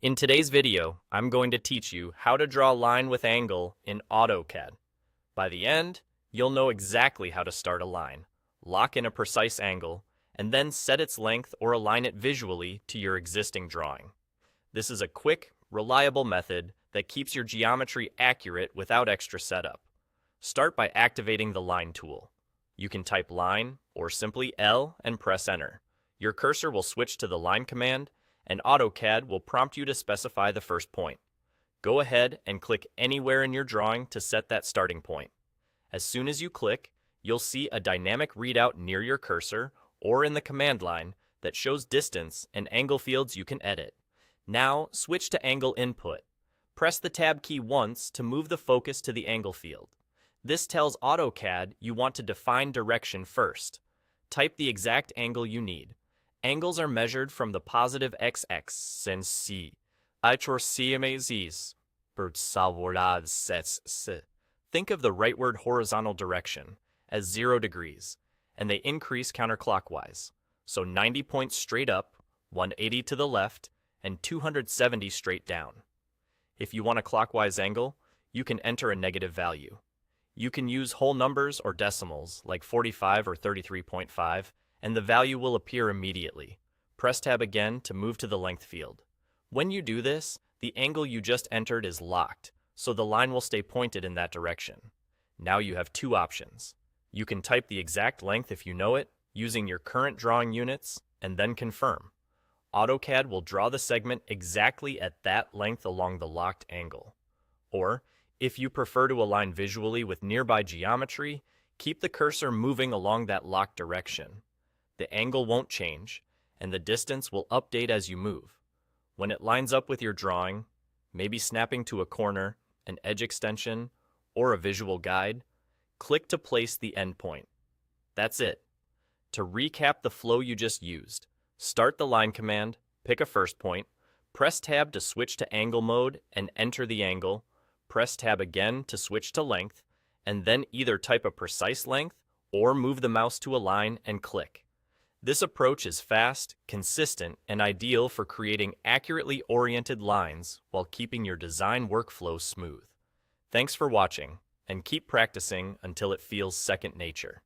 In today's video, I'm going to teach you how to draw a line with angle in AutoCAD. By the end, you'll know exactly how to start a line, lock in a precise angle, and then set its length or align it visually to your existing drawing. This is a quick, reliable method that keeps your geometry accurate without extra setup. Start by activating the Line tool. You can type Line or simply L and press Enter. Your cursor will switch to the Line command, and AutoCAD will prompt you to specify the first point. Go ahead and click anywhere in your drawing to set that starting point. As soon as you click, you'll see a dynamic readout near your cursor or in the command line that shows distance and angle fields you can edit. Now, switch to Angle Input. Press the Tab key once to move the focus to the angle field. This tells AutoCAD you want to define direction first. Type the exact angle you need. Angles are measured from the positive x-axis. Think of the rightward horizontal direction as 0 degrees, and they increase counterclockwise, so 90 points straight up, 180 to the left, and 270 straight down. If you want a clockwise angle, you can enter a negative value. You can use whole numbers or decimals, like 45 or 33.5, and the value will appear immediately. Press Tab again to move to the length field. When you do this, the angle you just entered is locked, so the line will stay pointed in that direction. Now you have two options. You can type the exact length if you know it, using your current drawing units, and then confirm. AutoCAD will draw the segment exactly at that length along the locked angle. Or, if you prefer to align visually with nearby geometry, keep the cursor moving along that locked direction. The angle won't change, and the distance will update as you move. When it lines up with your drawing, maybe snapping to a corner, an edge extension, or a visual guide, click to place the endpoint. That's it. To recap the flow you just used, start the Line command, pick a first point, press Tab to switch to angle mode and enter the angle, press Tab again to switch to length, and then either type a precise length or move the mouse to a line and click. This approach is fast, consistent, and ideal for creating accurately oriented lines while keeping your design workflow smooth. Thanks for watching, and keep practicing until it feels second nature.